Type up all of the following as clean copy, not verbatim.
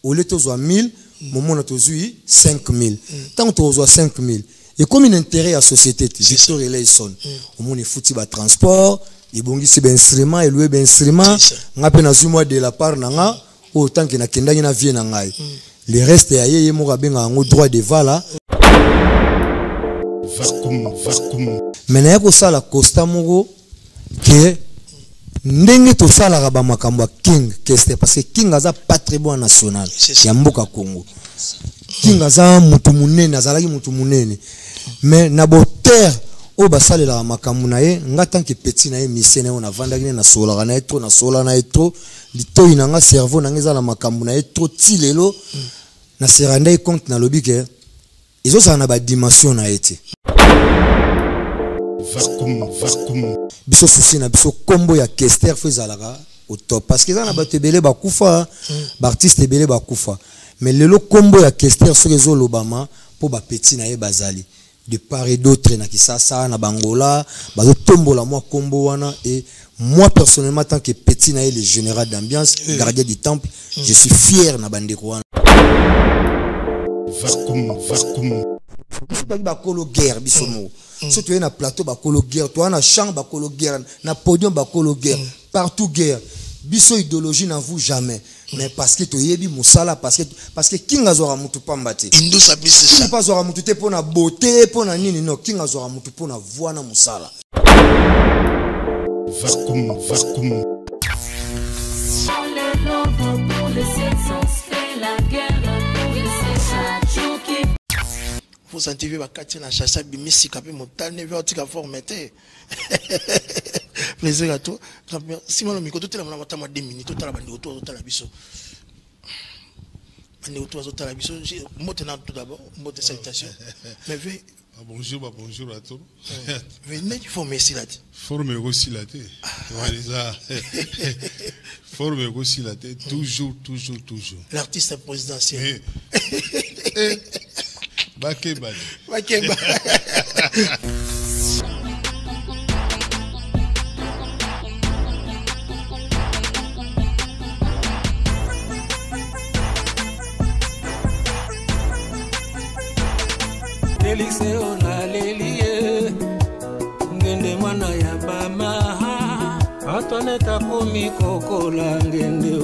au lieu de 1000 moment tu 5000 tant que tu 5000 et comme un intérêt à la société Victor Eleison au monde il faut ba transport il bongisi ba instrument et louer ba instrument ngape na zuma de la part nanga autant que na kenda na vie na ngai le reste ya yeye mo ka benga ngo droit de vala mais na ko sala costa moko que ndenge to sala ka ba makambo king keste parce que king aza patrimoine national ya mboka Congo king aza mutu munene azalaki mutu munene mais na boter o basale la makambo na ye nga tant que petit na ye misene on a vandaki na sola na etro na sola na etro lito inanga cerveau na ngeza la makambo na etro tilelo na seranda compte na lobi ke izo ça na ba dimension na été biso souci na biso combo ya Kester fezalaka au top parce que ça na ba tebele ba kufa ba artiste belé ba kufa mais lelo combo ya Kester sur les olobama pour ba petit na ye bazali de part et d'autre na kisasa na bangola bazo tombola moi combo wana et moi personnellement tant que petit na ye le général d'ambiance gardien du temple je suis fier na bandeko wana bakolo guerre bisomo surtout na plateau bakolo guerre toi na champ bakolo guerre na podium bakolo guerre partout guerre biso idéologie na vous jamais mais parce que to yebi musala parce que king azora mutu pambate indo ça c'est ça pas azora mutu te pona beauté pona nini non king azora mutu pona voix na musala vacuum vous sentez bien bakati na chassa bimisi kapé motane vertica formaté plaisir à toi si mon micro tout la matama 2 minutes tout la bande autour tout la biso bande autour tout la biso maintenant tout d'abord mot de salutation mais bonjour à tous venez du former ici là former aussi là ça former aussi là toujours l'artiste présidentiel Bakeba. Delise ona lelie ngende mwana ya bama atone takomi kokola ngende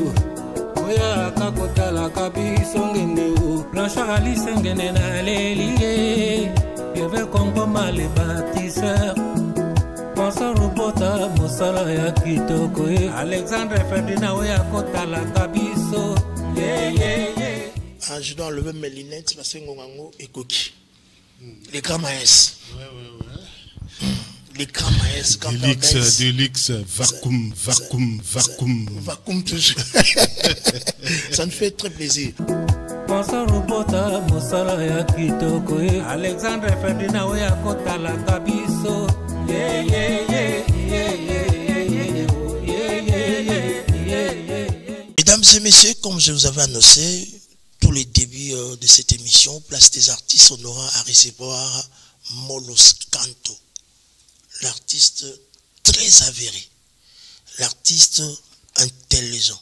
oya kakotala kabiso ngende Blanchard Alice ngende na lelie yeve Congo male bâtisseur Bonsoir robota mosala ya kitoko Alexandre Ferdinand oya kotala kabiso je dois enlever mes lunettes parce que ngongango ekoki les grands maïs les grands maïs Delix vacuum toujours ça nous fait très plaisir Bonsoir robota mosala ya kitoko Alexandre Ferdinand oya kotala kabiso Mesdames et messieurs, comme je vous avais annoncé tous les débuts de cette émission, Place des artistes, on aura à recevoir Molos Canto, l'artiste très avéré, l'artiste intelligent,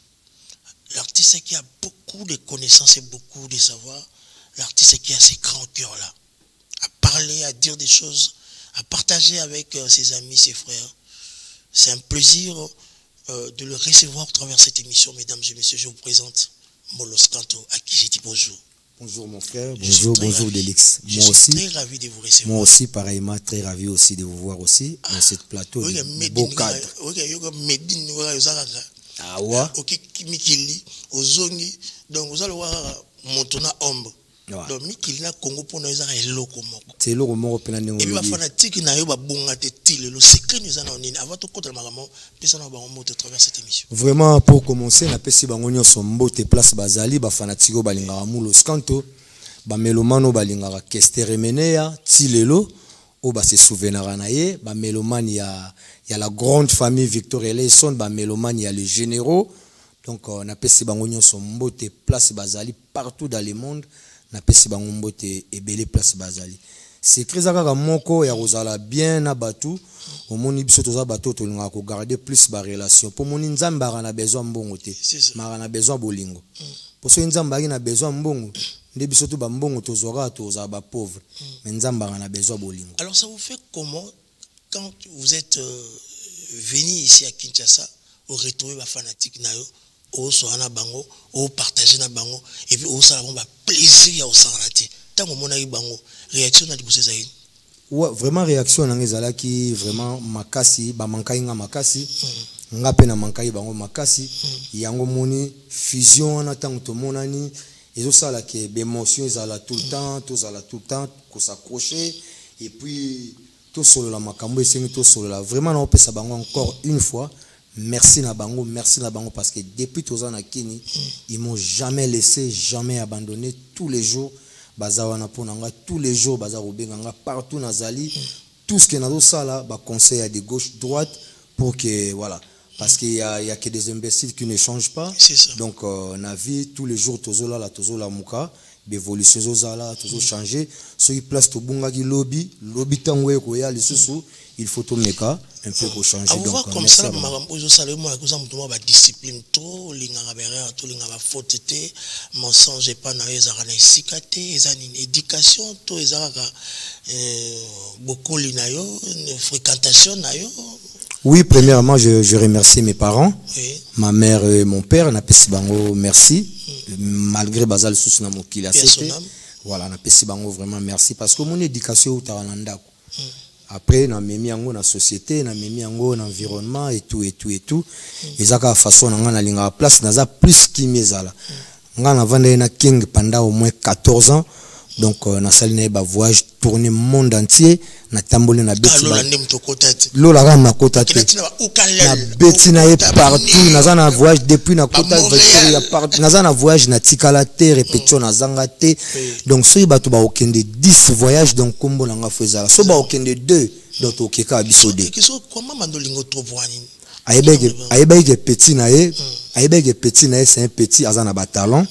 l'artiste qui a beaucoup de connaissances et beaucoup de savoir, l'artiste qui a ces grands cœurs-là, à parler, à dire des choses, à partager avec ses amis, ses frères. C'est un plaisir de le recevoir à travers cette émission, mesdames et messieurs. Je vous présente Molos Canto, à qui j'ai dit bonjour. Bonjour mon frère, bonjour Delix. Je suis très ravi de vous recevoir. Moi aussi, pareillement, très ravi aussi de vous voir aussi dans cette plateau. Beau cadre. Ah ouais. Ok, Mikili, Ozongi, donc vous allez voir Montona Ombre. Donc Mikili na Congo pour nous avoir eloko moko. C'est eloko moko pena nengo. Et puis fanatique na yo ba bonga te tile le secret nous en nini avant tout contre makambo pesa na ba moto travers cette émission. Vraiment pour commencer na pesi bango nyonso mbote place bazali ba fanatiko balinga Molos Canto ba melomano balinga Kester Emeneya tilelo o ba se souvenir na ye ba melomane ya la grande famille Victor Eleison ba melomane ya les généraux donc na pesi bango nyonso mbote place bazali partout dans le monde na pesi bango mbote ebele place bazali secret kaka moko ya kozala bien na batu omoni biso toza bato tolinga ko garder plus ba relation pour moni nzambe na besoin mbongo te mara na besoin bolingo pour so nzambe na besoin mbongo nde biso to ba mbongo tozora toza ba pauvre mais nzambe na besoin bolingo. Alors ça vous fait comment quand vous êtes venu ici à Kinshasa au retrouver ba fanatique na yo au soana bango au partager na bango et puis au sala ba plaisir ya au santé tant mona bango réaction na dibose za yini? Ouais, vraiment réaction na ngezala ki vraiment makasi ba mankai nga makasi nga pe na mankai bango makasi yango moni fusion na tango to monani ezo sala ke émotion ezala tout le temps ko s'accrocher et puis tout solo la makambo esengi tout solo la vraiment na opesa bango encore une fois merci na bango parce que depuis toza na kini ils m'ont jamais laissé, jamais abandonné. Tous les jours bazawana ponanga, tous les jours baza robenganga partout nazali, tout ce que nazo sala ba conseil à de gauche droite pour que voilà, parce qu'il y a que des imbéciles qui ne changent pas. Donc na vie tous les jours tozola la muka d'évolution zozala tozo changer so il place to bunga ki lobby tango ko ya lisusu il faut to meka un peu pour changer. Donc comme ça makambo zo sala mo ko za mutu ba discipline to linga ba erreur to linga ba faute te mensonge pas na ezaka na isikate ezani éducation to ezaka beaucoup linayo fréquentation nayo. Oui, premièrement, je remercie mes parents, ma mère et mon père. Na pesi bango merci, malgré bazal sous na mokila c'était. Voilà, na pesi bango vraiment merci parce que mon éducation au tarananda. Après, na memi yango na société, na memi yango na environnement et tout. Ezaka façon na linga place naza plus qui mezala. Nga na vanda na King pendant au moins 14 ans. Donc na saline ba voyage tourner monde entier na tambole na beti lola ga na kota te na beti na partout na zana voyage depuis na kota Victoria partout na zana voyage na tikala te répétition na zanga te donc so bato ba okende 10 voyages donc kombo na nga fezala so ba okende 2 donc okeka biso de comment mandolingo trovoani ayebege petit na ye c'est un petit azana ba talent.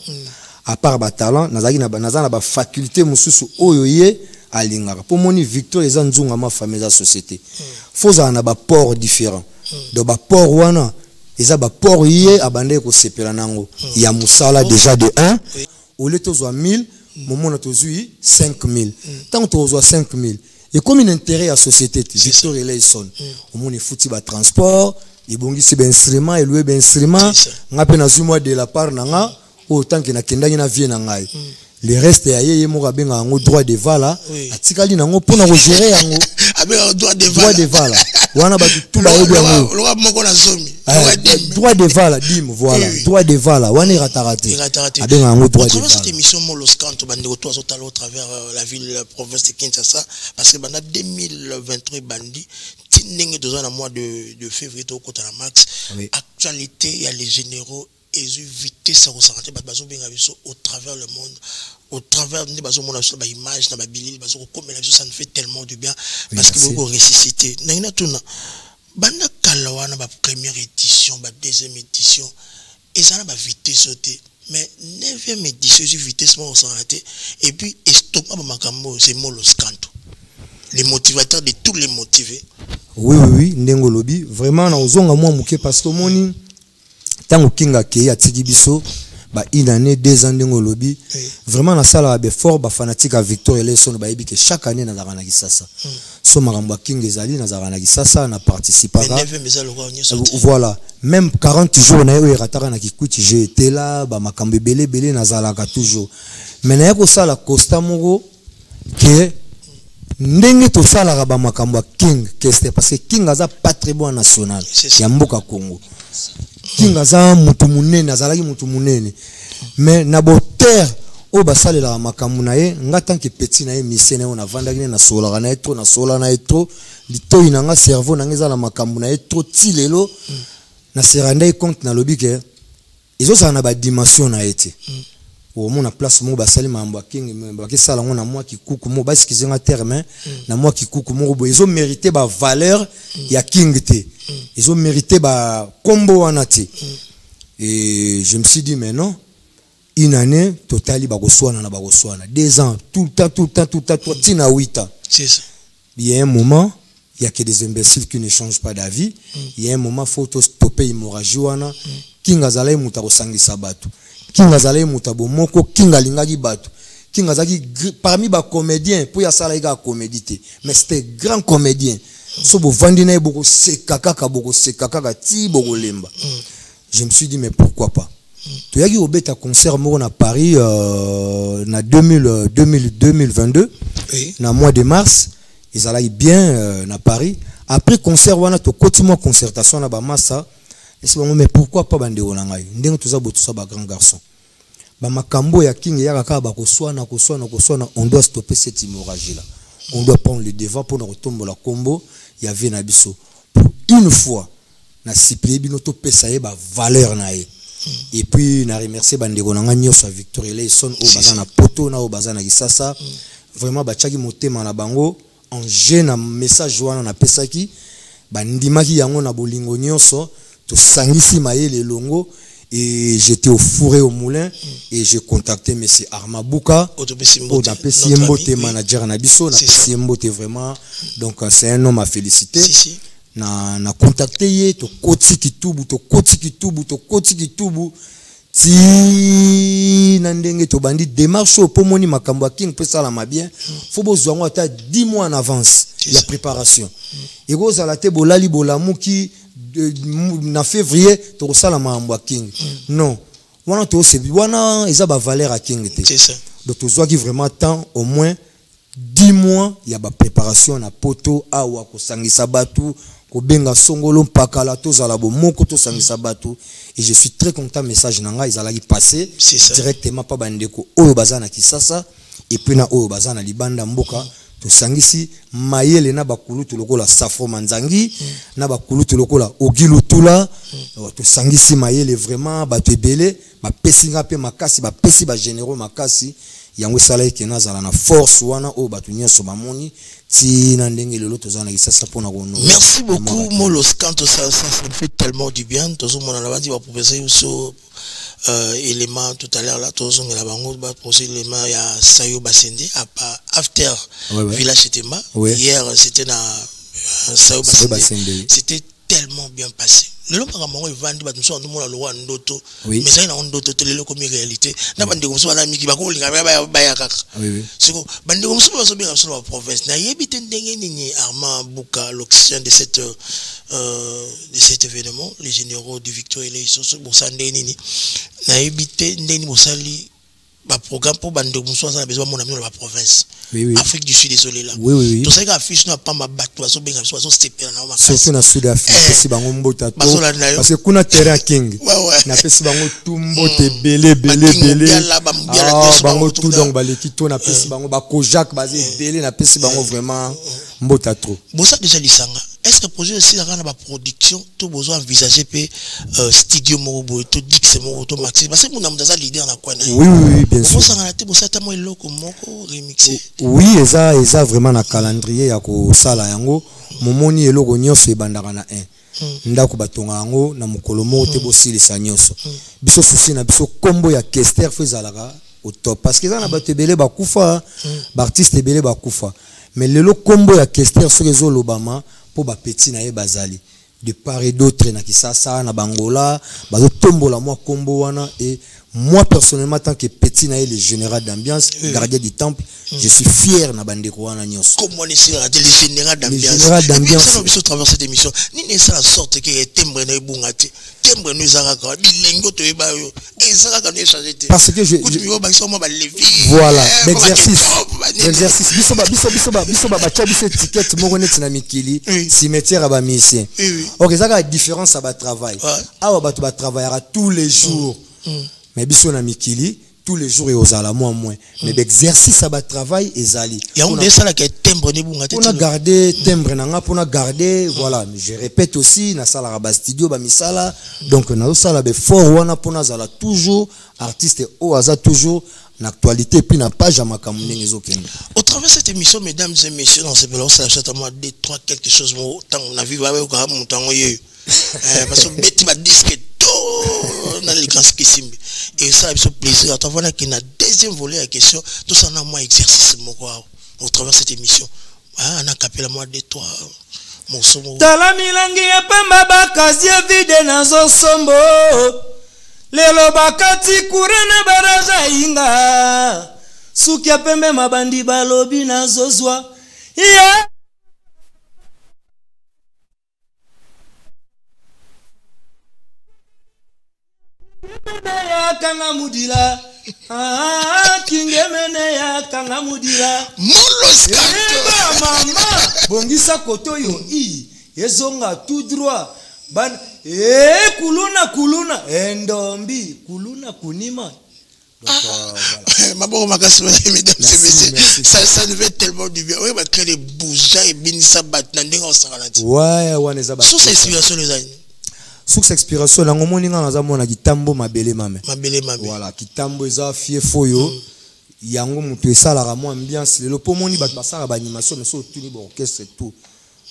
À part ba talent nazaki na ba faculté mususu oyo ye alingaka pour moni Victor eza nzunga ma famille za société foza na ba port différent do ba port wana eza ba port ye abande ko sepela nango ya musala déjà de 1 au lieu tozwa 1000 momona tozui 5000 tant tozwa 5000 et comme un intérêt à société Victor Eleison au moni futi ba transport ibongisi ba instrument et louer ba instrument ngape na zuma de la part nanga autant que na kenda na vie na ngai le reste ya yeye mo kabenga ngo droit de vala atikali nango pona ko gérer yango abenga droit de vala wana ba tout ba yebi yango lo moko na zomi droit de vala dim voilà droit de vala wana iratarate abenga ngo droit de vala. Cette émission Molos Kanto bandi ko to au travers la ville la province de Kinshasa parce que banda 2023 bandi tinenge dans un mois de février to kota na max actualité il y a les généraux et vitesse ça ressentir bazo benga biso au travers le monde au travers des bazo mona so ba image na ba bilili bazo ko komela biso ça nous fait tellement du bien parce que vous ressusciter na tuna banda kalawana ba première édition ba deuxième édition et ça na ba vitesse sauter mais 9e édition vitesse mo ressentir et puis estopa ba makambo c'est Molos Kanto les motivateurs de tous les motivés. Oui ndengo lobi vraiment na ozonga moi muke parce que moni tango kinga ke atiki biso ba une année 2 ans ndengo lobi vraiment na sala ba fort ba fanatique à Victor Eleison ba yebi que chaque année na zaka na kisasa so makambo kinga ezali na zaka na kisasa na participera voilà même 40 jours na yo rataka na kikuti j'ai été là ba makambo belé na zalaka toujours mais na yako sala Costa moko que ndenge to sala ba makambo king keste parce que king aza patrimoine national ya mboka Congo. Kinga za mutu munene azalaki mutu munene mais na boter o basale la makambu na ye nga tant que petit na ye misene on a vandaki na sola na etro na sola na etro lito inanga cerveau na ngeza la makambu na etro tilelo na seranda compte na lobi ke ezo sa na ba dimension na ete au mona place mo basali mambo king ba ke sala ngona moi kikuku mo baskizenga terme na moi kikuku mo bo ezo mériter ba valeur ya king te ils ont mérité ba combo anati et je me suis dit mais non une année totali bakoswana na bakoswana 2 ans tout le temps tina 8 ans. C'est ça. Il y a un moment, il y a que des imbéciles qui ne changent pas d'avis. Il y a un moment, il faut stopper l'hémorragie. Kinga zalaye muta kosangisa batu. Kinga zalaye muta bomoko, kinga lingaki batu. Kinga zaki parmi ba comédiens, pour ya sala ika comédité. Mais c'était grand comédien. So bo vandina boko sekaka ti boko lemba. Je me suis dit mais pourquoi pas. Tu as dit au bêta concert mo na Paris na 2022 oui. Na mois de mars. Ils allaient bien à Paris. Après concert, on a tout continué concertation na bamassa. Mais pourquoi pas bande onangai? Ndenge tout ça grand garçon. Ba makambo ya king ya kaka ba koswana, on doit stopper cette hémorragie là. On doit prendre le devant pour nous retomber la combo. Il y avait na biso. Pour une fois, na siplié bino to pesa ye ba valeur na ye. Et puis na remercier bande onanga nyoso Victor Eleison au bazana poto na au bazana kisasa. Vraiment ba tchaki motema na bango. En jeune message wana na pesaki bandimaki yango na bolingo nyonso to sangisi mayele longo et j'étais au fourré au moulin et j'ai contacté monsieur Armabuka Odapesi Mbote manager na biso na Pesi Mbote vraiment donc c'est un homme à féliciter na contacté ye to koti kitubu ti nandenge to bandi démarche au pomoni makambo king peut ça la ma bien faut besoin ata 10 mois en avance la préparation et goza la te bolali bolamu ki na février to ça la makambo king non wana to se wana eza ba valeur à king te c'est ça donc to qui vraiment temps au moins 10 mois il y a ba préparation na poto awa ko sangisa batu ko benga songolo pakala to zala bo moko to sangisa batu et je suis très content message nanga ils allaient passer directement pas bandeko oyo bazana kisasa et puis na oyo bazana libanda mboka to sangisi mayele na bakulu to lokola safo manzangi na bakulu to lokola ogilu tula to sangisi mayele vraiment bato ebele ba pesinga pe makasi ba pesi ba généraux makasi yango sala ke nazala na force wana o batu nyeso bamoni ti na ndenge lelo tozana kisasa pona kono. Merci beaucoup Molos quand ça me fait tellement du bien tozo mona na bandi ba proposer so élément tout à l'heure là tozo ngela bango ba proposer élément ya Sayo Basende after village Setema hier c'était na Sayo Basende c'était tellement bien passé. Le long par vandi ba tso ndo mona lo wa ndoto mais ça ina ndoto telelo comme réalité na bande ko so na miki ba ko linga ba ya kaka siko bande ko so so bien sur la province na yebite ndenge nini Armand Buka l'oxygène de cet événement les généraux du Victor Eleison so bo sande nini na yebite ndeni bosali ba programme pour bande ko so na besoin mon ami dans la province Afrique du Sud désolé là tout ça affiche na pas ma bato so benga so stepper na ma surtout na Sud Afrique pesi bango mbota to parce que kuna terrain king na pesi bango tout mbote belé bango tout donc baleki to na pesi bango ba kojak basé belé na pesi bango vraiment mbota trop bon ça déjà lisanga est-ce que projet aussi la ba production tout besoin envisager pe studio moko to dix moko to maxi parce que mon amdaza leader na quoi oui bien sûr ça na te bo ça ta mo eloko moko remixé oui eza vraiment na calendrier ya ko sala yango momoni eloko nyonso ebandaka na 1 ndako batonga yango na mokolo moko te bosilisa nyonso biso susi na biso kombo ya Kester fezalaka au top parce que ça na bato ebele bakufa ba artiste ebele bakufa mais lelo kombo ya Kester so rezo lobama po ba petit na ye bazali de part et d'autre na kisasa na bangola bazo tombola moi kombo wana et moi personnellement tant que petit na le général d'ambiance gardien du temple je suis fier na bandeko wana nyos comme on est le général d'ambiance ça nous traverser cette émission ni ne ça la sorte que timbre na bungati timbre nous zaraka bilengo to eba yo ezaka no échanger parce que je voilà l'exercice biso ba chabiso ticket moko net na mikili cimetière aba musicien OK ça la différence ça va travail awa bato ba travaillera tous les jours mais biso na mikili tous les jours et aux ala moins mais l'exercice ça va travail ezali il y a on ça la que timbre ne bunga on a gardé timbre nanga pour garder voilà je répète aussi na sala ba studio ba misala donc na sala be fort wana pour na zala toujours artiste au hasard toujours l'actualité puis na page à makambo ndenge ezokende au travers de cette émission mesdames et messieurs dans ce bloc ça certainement 2 3 quelque chose tant on a vu ba ko montango ye parce que bête ma disque tout dans les grands Kissimbi. Et ça, c'est plaisir. Attends, voilà qu'il y a deuxième volet à question. Tout ça, on a moins exercice, au travers de cette émission. On a capé la moitié de toi. Mon sombo. Tala milangi ya pamba bakazi vide nazo sombo. Lelo bakati kurana baraza inga. Suki ya pembe mabandi balobi nazo zwa. Yeah. Kanga mudila kingemene ya kanga mudila Molos mama bongisa koto yo ezonga tout droit ban kuluna endombi kuluna kunima. Maboko makasi mesdames et messieurs, ça nous fait tellement du bien. Oui, bah que les bouja et binisa bat nandinga on s'en ralentit. Ouais neza bat. Sous inspiration les amis. Sous expiration la ngomoni nga naza mona kitambo mabele mame. Mabele. Voilà, kitambo eza fie foyo. Yango mutu esala ka mo ambiance lelo po moni bat basara ba animation mais so tuni ba orchestre tout.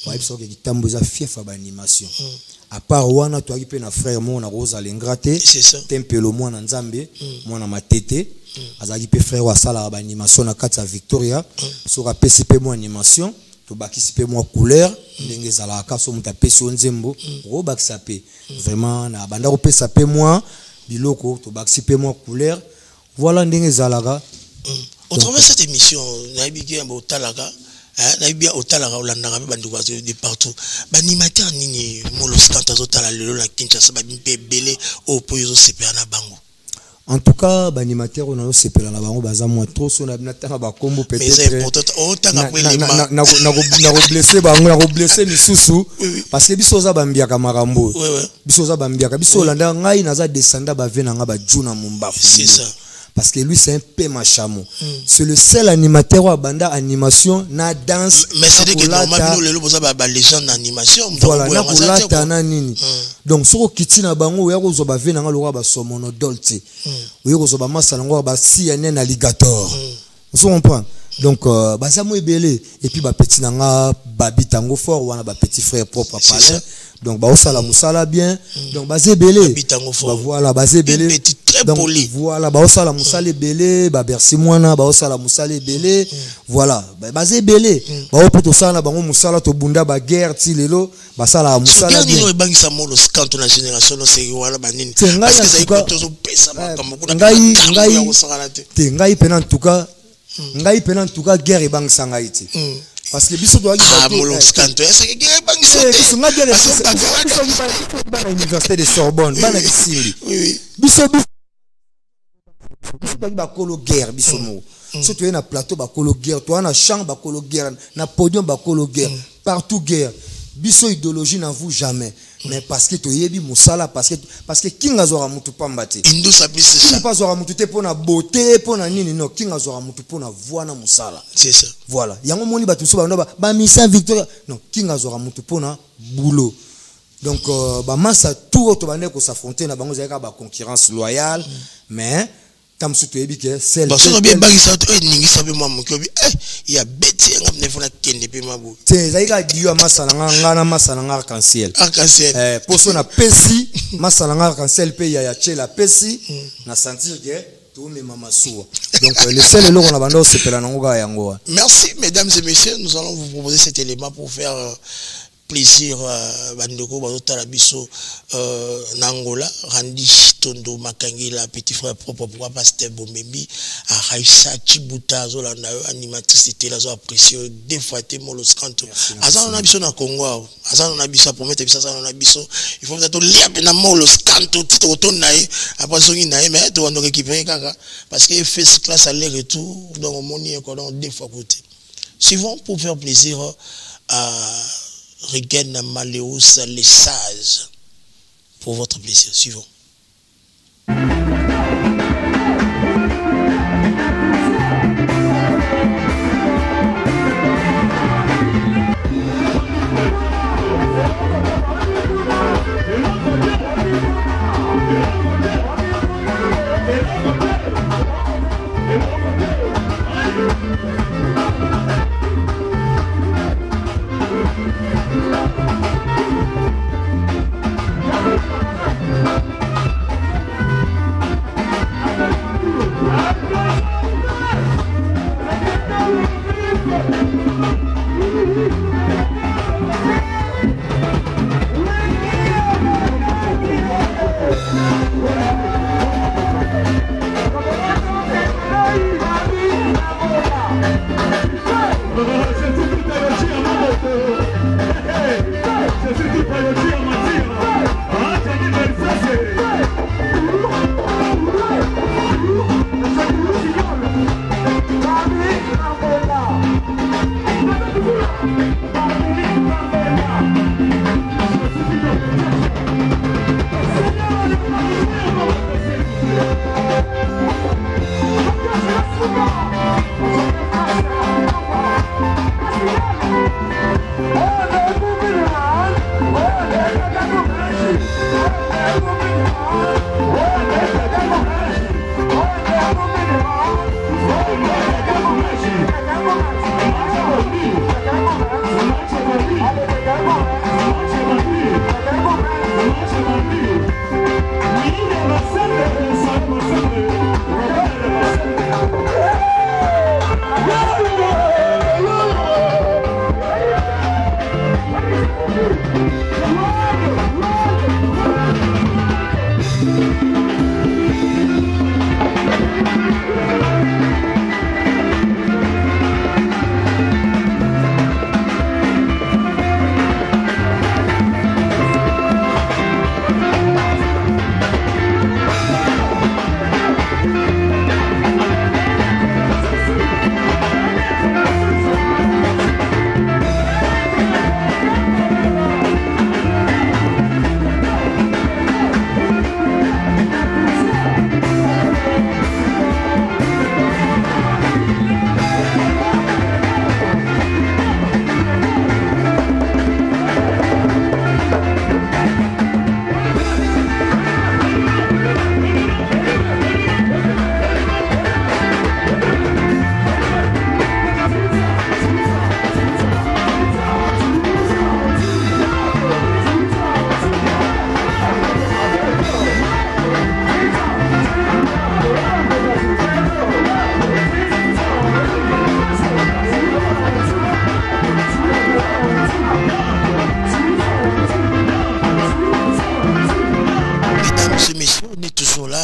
Ouais, parce que kitambo eza fie fa ba animation. À part wana to akipe na frère mo na Rosa Lengrate. C'est ça. Tempelo mo na Nzambe, mo na Matete. Azaki pe frère wa sala ba animation na kati ya Victoria. So ka PCP mo animation. To bakisi pe moi couleur ndenge zala ka so muta pesi onzembo ro bakisa pe vraiment na banda ko pesa pe moi biloko to bakisi pe moi couleur voilà ndenge zalaka. Au travers de cette émission na bikia ba otalaka na bia otalaka olandaka pe bandu bazo de partout ba animateur nini Molos Kanto azotala lelo na Kinshasa ba mpe belé o po yozo sepela na bango. En tout cas, l'animateur on a aussi sepelé la bango baza moi trop son abnata ba kombo peut-être. Mais c'est important. Oh tanga kwa les mains. Na blessé misusu parce que biso za bambia kamarambo. Biso za bambia ka biso landa ngai naza descenda ba vena nga ba juna mumbafu. C'est ça. Parce que lui c'est un peu machamo. C'est le seul animateur à banda animation na danse. Mais c'est que normalement nous les loboza ba légende d'animation. Voilà na kulata na nini. Donc soko kitina bango ya kozo ba vena nga lokwa ba somono dolce. Oyo kozo ba masala ngo ba si enen alligator. Vous comprenez? Donc baza mo ebele et puis ba petit nanga babitango fort wana ba petit frère propre à parler. Donc ba osala musala bien. Donc baza ebele. Babitango fort. Voilà baza ebele. Petit très poli. Voilà ba osala musala ebele ba bersi mwana ba osala musala ebele. Voilà baza ebele. Ba opoto sala bango musala to bunda ba guerre ti lelo ba sala musala bien. Ngai bangisa Molos Kanto na génération c'est wala banini. Parce que ça ikoto zo pesa makambo kuna. Ngai pena en tout cas ngai pena en tout cas guerre e bang sanga iti parce que biso doit Molos Kanto est-ce que guerre bang sanga biso nga guerre à l'université de Sorbonne bana kisili biso ba kolo guerre biso mo so tu es na plateau ba kolo guerre toi na champ ba kolo guerre na podium ba kolo guerre partout guerre biso idéologie n'en vous jamais mais parce que tu yebi musala parce que kinga zora mutu pambate indo ça plus c'est ça pas zora mutu te pona beauté pona nini non kinga zora mutu pona voix na musala c'est ça voilà yango moni batu so ba misa Victoria non kinga zora mutu pona boulot donc ba massa tout to bande ko s'affronter na bango zaka ba concurrence loyale mais tam surtout yebi que celle parce que bien bagisa to ningi sabe moi mokobi il y a beti ngam ne fona kende pe mabu c'est zaika dio masala ngana masala arc-en-ciel pour na pesi masala arc-en-ciel pe ya chela pesi na sentir que tout mes mama soua donc le seul logo na bando sepela nango ga yango. Merci mesdames et messieurs, nous allons vous proposer cet élément pour faire plaisir bandeko bazotala biso Nangola Randi Tondo Makangila petit frère propre pourquoi pasteur Bomembi à Raïsa Chibuta zolanda animatrice télé zo apprécié des fois té Molos Kanto azana na biso na Congo azana na biso promettre biso azana na biso il faut peut-être lire na Molos Kanto tito otonaye après songi nae mais to ndo récupérer kaka parce que fait classe aller retour donc moni ko donc des fois côté suivons pour faire plaisir à Regain Maléus les sages pour votre plaisir. Suivons.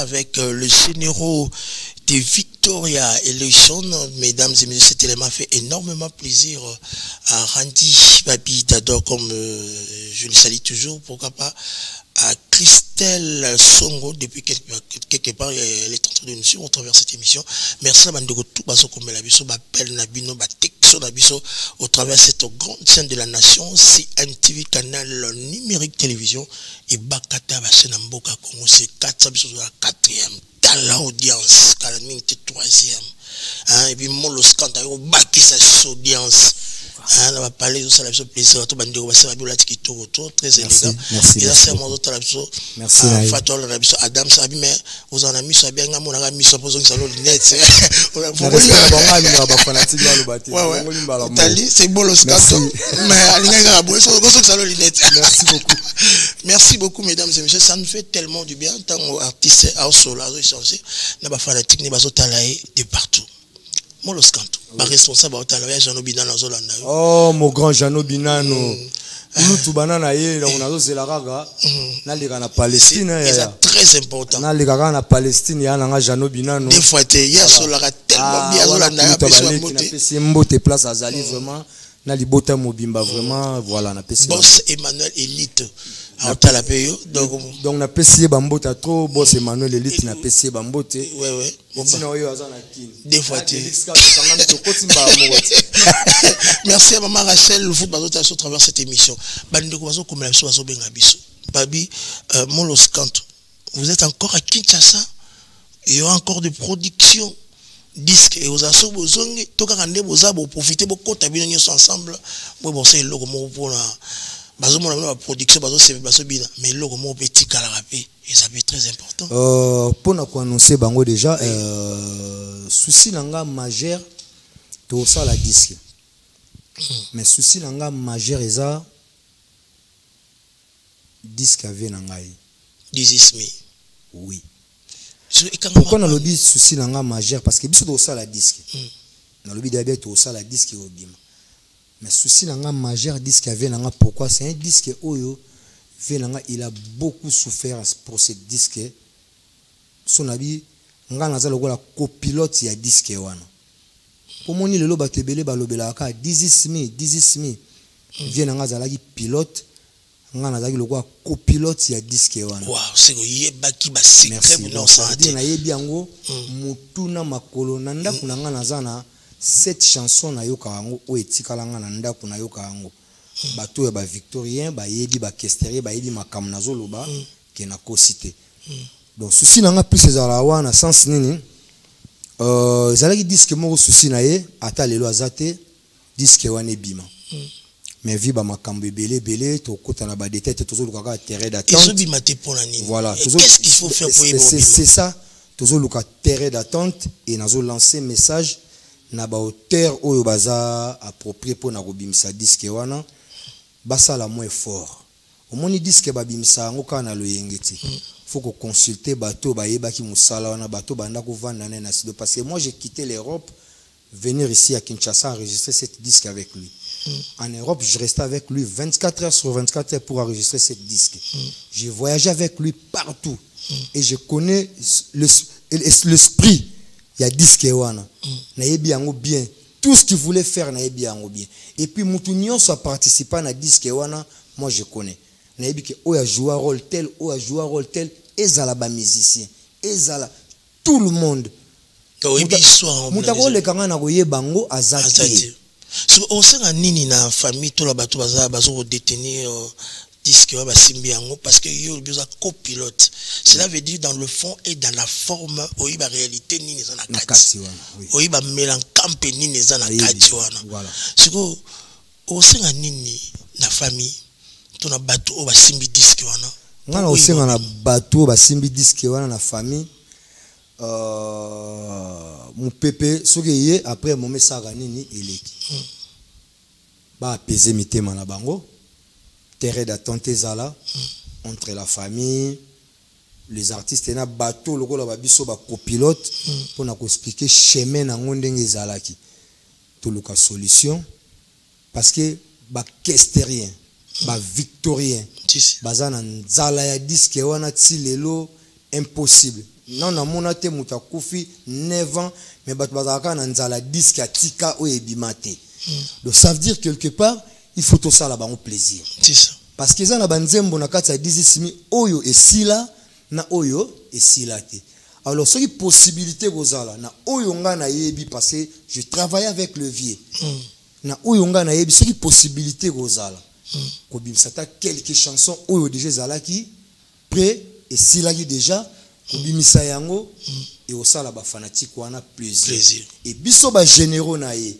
Avec le généraux de Victoria et le Sean, mesdames et messieurs, cet élément fait énormément plaisir à Randy Babi Dador, comme je le salue toujours, pourquoi pas à Christelle Songo, depuis quelque part, elle est en train de nous suivre au travers de cette émission. Merci à Bandego, tout baso comme la biso, bapel nabino, batekso nabiso, au travers de cette grande chaîne de la nation, CMTV canal numérique télévision, et Bakata Basen Mboka Congo, c'est 4 biso de la 4e, dans l'audience, Kalaming, 3e, et puis Molos Kanta, Baki sa audience. On va parler de ça, la plaisir. Tout bandé, on va se faire la petite tour très élégant. Et là, c'est mon autre lapso. Merci. Fatol, Adam Sabi, mais vous en avez mis sur bien, on a mis sur posant salon lunettes. C'est bon le scato. Mais Alina Gabo, c'est salon lunettes. Merci beaucoup. Merci beaucoup, mesdames et messieurs. Ça nous fait tellement du bien. Tant qu'artiste à Osola, n'a pas fanatique, n'a pas talaï de partout. Moi, le scanto. Pas responsable au talent, Jano Binano Zolanda. Oh, mon grand Jano Binano. Nous, tout banana, on a osé la raga. N'a les gars en Palestine. C'est très important. N'a les gars en Palestine, il y a un Jano Binano. Des fois, il y a Solara tellement bien. Zolanda, il y a Mbote place à Zali, vraiment. N'a les Bota Mobimba, vraiment. Voilà, on a passé. Boss Emmanuel Elite. Donc on a passé Bambota trop. Boss Emmanuel Elite, on a passé Bambote. Ouais. Des fois, merci à maman Rachel, le football à travers cette émission. Babi, Molos Kanto, vous êtes encore à Kinshasa. Il y a encore des productions disques et aux assos besoin tout cas vous profiter beaucoup tabiner ensemble. Bon c'est le logo pour la production mais le logo petit calarapé et ça peut être très important. Pour nous annoncer bango déjà souci nanga majeur tout ça la disque. Mais souci nanga majeur eza disque avait nangai. This is me. Oui. Pourquoi on a le souci nanga majeur parce que biso tout ça la disque. On a le d'abord tout ça la disque au bim. Mais souci nanga majeur disque avait nanga pourquoi c'est un disque oyo venanga il a beaucoup souffert pour ce disque. Son avis nga naza lokola copilote ya disque wana. Pour moni lelo batebele balobela ka this is me. Venanga zalaki pilote. Nga nazaki lokola copilote ya disque wana. Wow, c'est yebaki ba secret non santé. Na yebi yango mutuna makolo nanda kunanga nazana cette chanson na yoka yango o etikala nga na ndako na yoka yango bato ya ba victorien ba yebi ba kesterier ba yebi makam nazoloba ke na kosite donc souci na nga plus ezala wana sens nini ezalaki disque moko souci na ye ata lelo azate disque wana ebima mais vi ba makambo ebele tokota na ba détail tozoluka ka terrain d'attente voilà qu'est-ce qu'il faut faire pour c'est ça tozoluka terrain d'attente et nazo lancer message na ba auteur oyo baza approprié pour na kobimisa disque wana basala moins fort omoni disque babimisa ngo kana loyenge ti faut que consulter bateau bayebaki musala wana bateau banda ko vanda na sido parce que moi j'ai quitté l'Europe venir ici à Kinshasa enregistrer cette disque avec lui. En Europe, je restais avec lui 24 heures sur 24 heures pour enregistrer cette disque. J'ai voyagé avec lui partout et je connais l'esprit. Il y a disque wana. Nayebi yango bien. Tout ce qu'il voulait faire nayebi yango bien. Et puis Moutounion soit participant à disque wana, moi je connais. Nayebi que oya jouer rôle tel, oya jouer rôle tel, ezala ba musicien, ezala tout le monde. Moutako le kanga na koye bango azati. So on sait la nini na famille tout la bateau bazo détenir disque wa basimbi yango parce que yo besoin copilote. Cela veut dire dans le fond et dans la forme oyiba réalité nini za na kati. Oyiba melankampe nini za na kati wana. Voilà. Siko on sait la nini na famille tout na bateau basimbi disque wana. Ngana on sait na bateau basimbi disque wana na famille. Mon pépé soki après mon message nini eleki ba apaiser mitema na bango terrain d'attente ezala entre la famille les artistes na bateau lokola ba biso ba copilote pour na ko expliquer chemin na ndenge ezalaki to luka solution parce que ba kesterien ba victorien bazana nzala ya disque wana ti lelo impossible. Non, na mona te muta kufi 9 ans, mais bat bazaka na nzala disque a tika o ebimate. Donc ça veut dire quelque part, il faut tout ça là-bas au plaisir. C'est ça. Parce que ça na banzembo na kati ya dizisimi oyo esila na oyo esila te. Alors ce qui possibilité gozala na oyo nga na yebi parce que je travaille avec le vieux. Na oyo nga na yebi ce qui possibilité gozala. Ko bimsata quelques chansons oyo déjà zalaki prêt esila ki déjà bimisa yango et osala ba fanatique wana plaisir et biso ba généraux na ye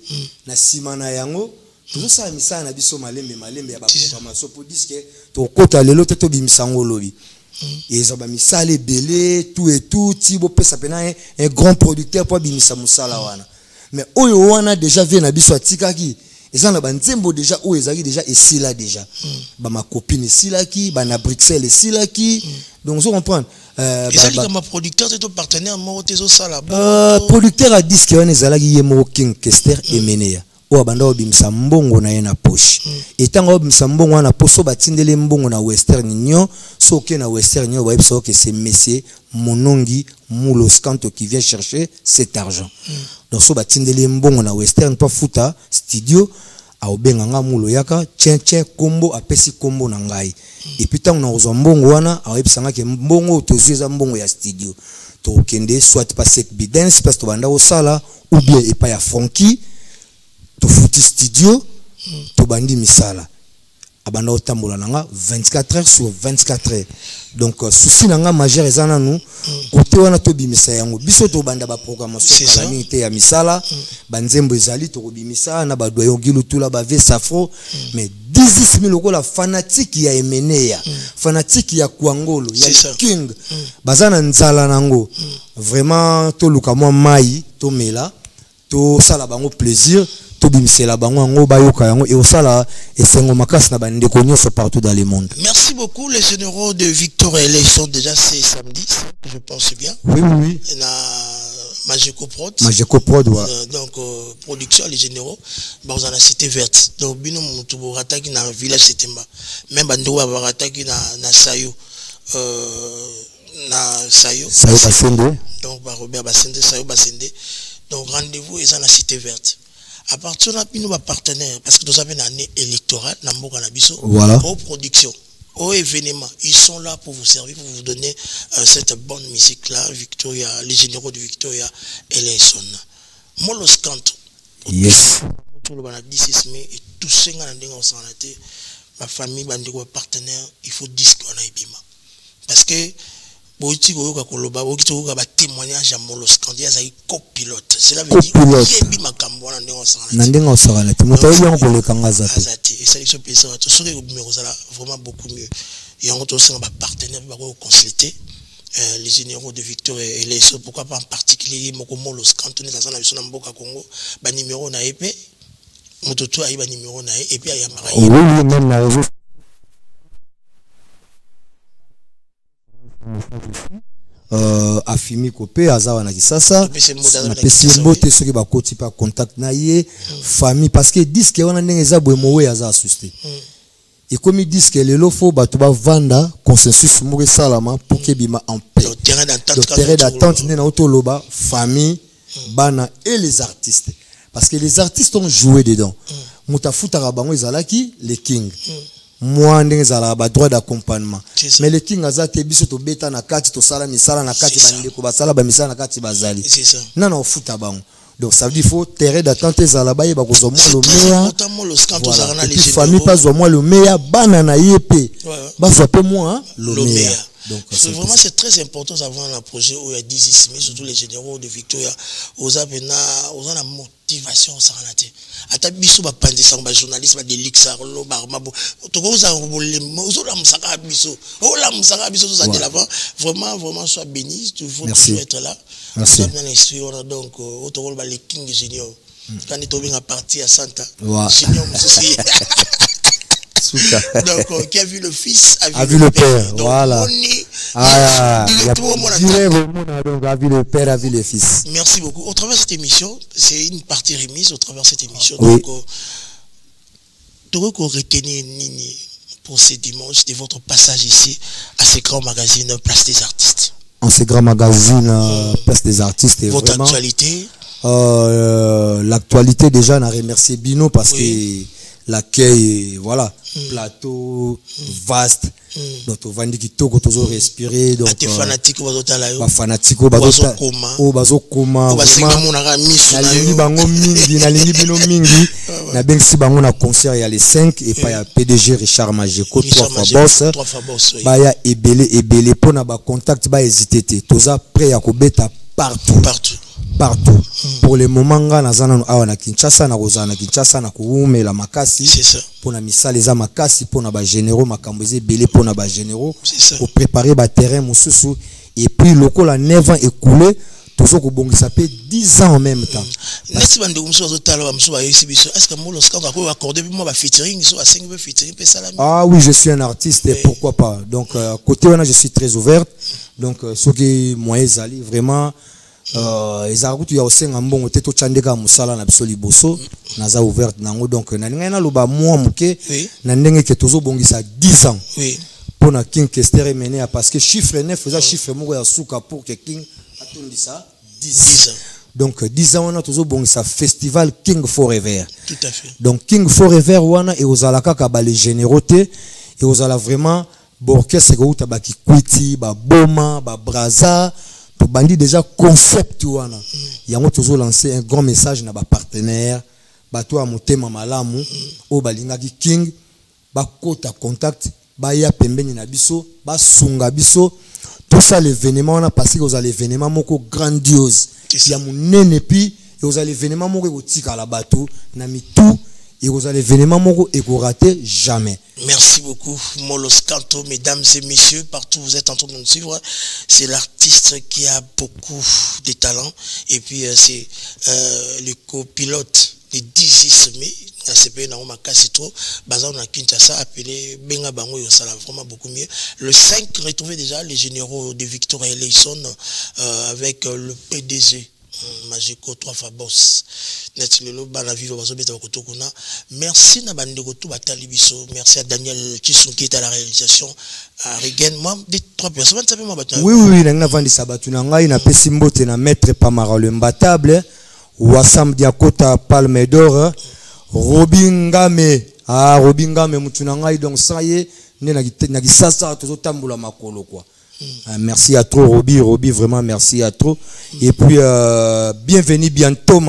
na sima na yango tout ça misala na biso malembe ya ba programmation pour disque to kota lelo to bimisa ngo lobi et ça ba misala belé tout et tout tibo pesa pena un grand producteur pour bimisa musala wana mais oyo wana déjà vient na biso atikaki et na banzembo déjà oyo ezaki déjà esila déjà ba ma copine esilaki ba na Bruxelles esilaki donc vous comprenez ma producteur c'est ton partenaire mo tezo sala producteur a disque wana ezalaki ye mo King Kester Emenea o abanda obimisa mbongo na ye na poche etanga obimisa mbongo na poso batindele mbongo na Western Union soke na Western Union ba biso que c'est monsieur Monongi Moulos Kanto qui vient chercher cet argent donc so batindele mbongo na Western pa futa studio a obenga nga mulo yaka tien kombo apesi kombo na ngai et puis tant na ozwa mbongo wana a webisanga ke mbongo tozueza mbongo ya studio to kende soit passer bidance parce to banda osala ou bien et pas ya Frankie to futi studio to bandi misala abanda otambola nanga 24 heures sur 24 heures donc souci nanga majeur ezana nous côté wana to bimisa yango biso to banda ba programmation kala mingi ya misala banzembo ezali to bimisa na ba doyo gilutula ba vesafro mais 10000 lokola fanatique ya Emenea fanatique ya Kwangolo ya King bazana nzala nango vraiment to luka mwa mai to mela to sala bango plaisir to bimisela bango ngo bayoka yango et osala esengo makasi na bande konyoso partout dans le monde. Merci beaucoup les généraux de Victor et les sont déjà c'est samedi je pense bien. Oui. Majeko Prod. Ouais. Donc production les généraux bah on a la cité verte. Donc bino mutu rataki na village Setemba. Même bando ba rataki na Sayo Basende. Donc ba Robert Basende Sayo Basende. Donc rendez-vous est dans la cité verte. À partir de là, nous sommes partenaires parce que nous avons une année électorale, voilà. Aux productions, aux événements, ils sont là pour vous servir, pour vous donner cette bonne musique-là, Victoria, les généraux de Victoria et les sons. Molos Kanto, Yes. Tout le 16 mai et tout ce qui est ma famille, ma partenaire, il faut dire qu'on a ébima. Parce que si vous avez témoignage à Molos Candia, c'est un copilote. Cela veut dire qu'il y a ébima Kamboana et ça les pays vraiment beaucoup mieux. Et on a aussi un partenaire qui va consulter les généraux de Victor et les autres. Pourquoi pas en particulier Molos Canton dans la mission Mboka Congo, ba numéro na épée. Mototo aïba numéro na et puis aïa maraï. Oui, même la réseau. Afimi Kopé, Azawa na Kisasa. Na pesimbo te soki ba koti pa contact na ye famille parce que disque wana ndenge za boemowe aza asuste. Et comme ils disent que les lofo batu ba vanda consensus mourir salama pour que bima en paix. Le terrain d'attente n'est na otoloba famille bana et les artistes. Parce que les artistes ont joué dedans. Moutafuta Rabango Izalaki, les Kings. Moi, ndengezala ba droit d'accompagnement. Mais les Kings azate biso to beta na kati to sala misala na kati bandeko basala ba misala na kati bazali. C'est ça. Non non futa bango. Donc ça veut dire faut terrain d'attente ezala ba yeba ko zo mo le meilleur. Voilà. Et famille pas zo mo le meilleur banana yepé. Ba so peu moi le meilleur. Donc vraiment c'est très important d'avoir un projet où il y a 10 mais surtout les généraux de Victoria aux avena aux la motivation ça raté ata biso ba pandisa ba journaliste ba delixar lo ba mabo to ko za aux la musaka biso o la musaka biso ça de l'avant vraiment sois béni il faut toujours être là. Merci. Donc au to ba les King Junior quand il tombe à partir à Santa Junior aussi. Donc, qui a vu le fils, a vu le père. Donc, voilà. A vu le père, a vu le fils. Merci beaucoup. Au travers de cette émission, c'est une partie remise au travers de cette émission. Oui. Donc, tu veux retenir Nini pour ce dimanche de votre passage ici à ce grand magazine Place des Artistes. En ce grand magazine Place des Artistes. Votre vraiment, actualité l'actualité, déjà, on a remercié Bino parce que l'accueil, voilà, plateau vaste. Donc on va dire qu'il faut toujours respirer. Donc les fanatiques ba fanatiques bazo koma vraiment na lingi bino mingi na bengsi bango na concert ya les 5 et pas ya PDG Richard Majeko 3 fois boss ba ya ebele pona ba contact ba hésiter te toza prêt ya kobeta partout pour le moment nga nazana awa na Kinshasa na kozana Kinshasa na kuume la makasi pour na misala eza makasi pour na ba généraux makambo eze belé pour na ba généraux pour préparer ba terrain mususu et puis lokola 9 ans écoulé toujours ko bongisa pe 10 ans en même temps. Neti bande mususu azotala ba mususu ayesi biso est-ce que mo lorsqu'on va accorder moi ba featuring so a 5 featuring pe salami. Ah oui, je suis un artiste et pourquoi pas. Donc côté wana je suis très ouvert. Donc ce qui moi ezali vraiment ezakutu ya osenga mbongo te to chandeka musala na biso liboso naza ouverte nango donc na ninga na loba moi muke na ndenge ke tozo bongisa 10 ans pour na King Kester mené parce que chiffre 9 faisait chiffre moko ya suka pour que King atondisa 10 ans. Donc 10 ans on a tozo bongisa festival King Forever. Tout à fait. Donc King Forever wana et ozala kaka ba les générauté et ozala vraiment borkestre ko utabaki kwiti ba boma ba braza bandi déjà concept wana yango tozo lancer un grand message na ba partenaire bato a motema malamu o balingaki King ba kota contact ba ya pembeni na biso ba sunga biso tout ça l'événement on a passé aux événements moko grandiose ya munene pi et aux événements moko kotika la bateau na mitu et aux événements moko et ko rater jamais. Merci beaucoup Molos Canto, mesdames et messieurs, partout où vous êtes en train de nous suivre, c'est l'artiste qui a beaucoup de talent et puis c'est le copilote du 16 mai à CP na Makasi trop bazar na Kinshasa appelé Benga Bango ça va vraiment beaucoup mieux. Le 5 retrouver déjà les généraux de Victor et Leison avec le PDG Majeko 3 fois boss. Merci na bandeko tout batali biso. Merci à Daniel Chisson qui est à la réalisation. À Regen, moi des 3 personnes. Oui, na vandi sabatu na ngai na pesimbote na maître Pamara le mbatable. Wasam Diakota Palme d'Or. Robingame mutu na ngai donc ça y est na kisasa tozotambola makolo quoi. Merci à trop Roby vraiment merci à trop et puis bienvenue bientôt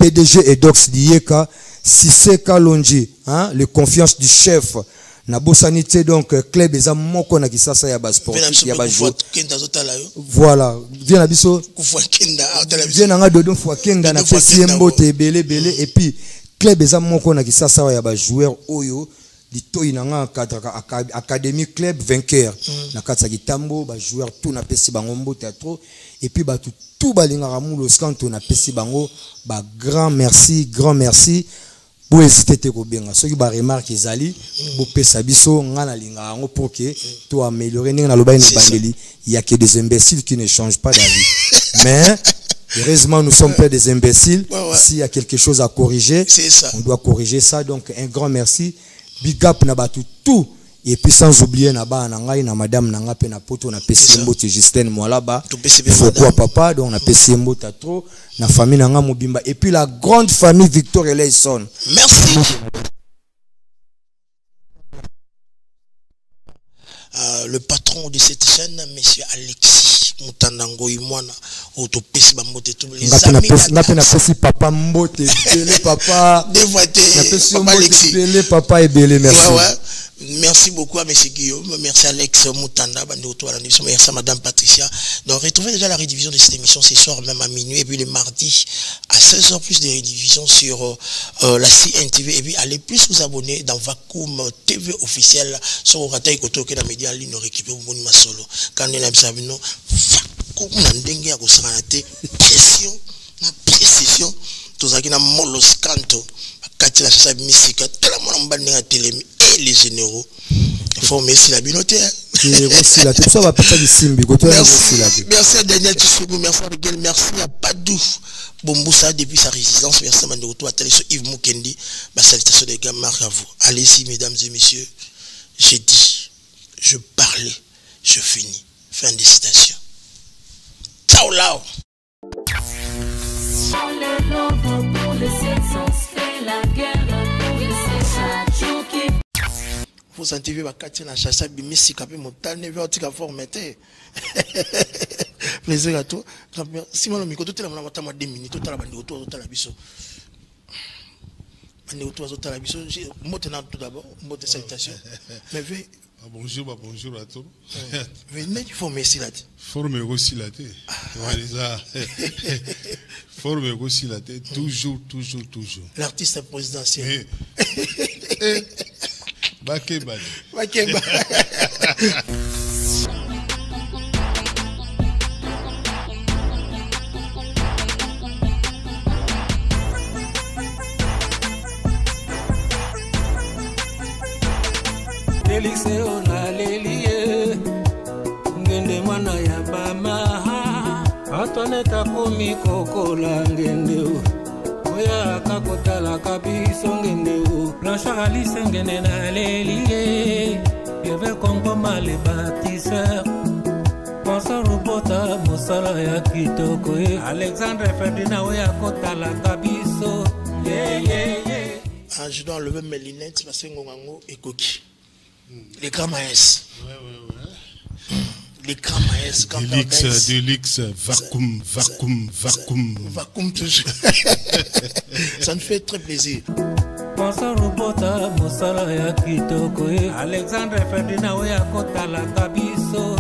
PDG Edox Dieka, Sissé Kalonji, hein, le confiance du chef. Na bosanité donc club eza moko na kisasa ya bas sportif ya ba joueur. Voilà, vient na biso. Vient na dodo fois kenda na pesi mbote belé et puis club eza moko na kisasa ya ba joueur oyo litoyi na nga académie club vainqueur na katsa kitambo ba joueur tout na pesi bango mbote trop et puis ba tout balinga Moulos Kanto na pesi bango ba grand merci pour hésiter te kobenga ceux qui ba remarque ezali bo pesa biso ngana linga ngo pour que to améliorer ninga na loba ni bandeli il y a que des imbéciles qui ne changent pas d'avis mais heureusement nous sommes pas des imbéciles. S'il y a quelque chose à corriger on doit corriger ça. Donc un grand merci, big up na batu tout. Et puis sans oublier na ba na ngai na madame na nga pe na poto na pesi mbote Justin Mwalaba pourquoi papa donc na pesi mbote trop na famille na nga Mobimba et puis la grande famille Victor Eleison. Merci. Le patron de cette chaîne, monsieur Alexis Moutandango Imwana, autopesi bambote tout les amis. Na pesi papa mbote belé papa. Na pesi mbote belé papa et belé merci. Ouais. Merci beaucoup à M. Guillaume, merci Alex Moutanda, merci à Madame Patricia. Donc retrouvez déjà la rediffusion de cette émission ce soir même à minuit et puis le mardi à 16h plus de rediffusion sur la CNTV et puis allez plus vous abonner dans Vacuum TV officiel sur Rataï Koto que la média en ligne récupère au Monima Solo. Quand on est là, Vacuum Nandenge à Gosanate, précision, tout ça qui n'a Molos Kanto. La chasse mystique, tellement de télé et les généraux. Il faut merci la binote. Merci à Daniel Tissou, merci à Miguel, merci à Padou Bomboussa depuis sa résidence. Merci à Mandoroto, à Téléso Yves Mukendi. Ma salutation des gars, marque à vous. Allez-y, mesdames et messieurs. J'ai dit, je parlais, je finis. Fin de citation. Ciao, lao. Vous sentez que la chasse bimisi capé montagne vers tika formaté. Plaisir à toi. Si mon micro tout la mama 2 minutes tout la bande autour tout la biso. Bande autour tout la biso. Maintenant tout d'abord, mot salutation. Mais bonjour à tous. Venez il faut merci là. Forme aussi la tête. Voilà. Forme aussi la tête toujours. L'artiste présidentiel. Bakeba. Delixé on a lélié ngende mwana ya bama Antoinette akomi kokola ngende oya kakotala kabiso ngende Blanchard Alice ngende na lélié Yeve Kongoma le bâtisseur Sponsor Robota mosala ya kitoko Alexandre Ferdinand oya kotala kabiso Je dois enlever mes lunettes parce que Ngongango et Koki. Les grands maïs. Les grands maïs. Delix, Vacuum. Vacuum toujours. Ça nous fait très plaisir. Sponsor Robota mosala ya kitoko Alexandre Ferdinand oya kotala kabiso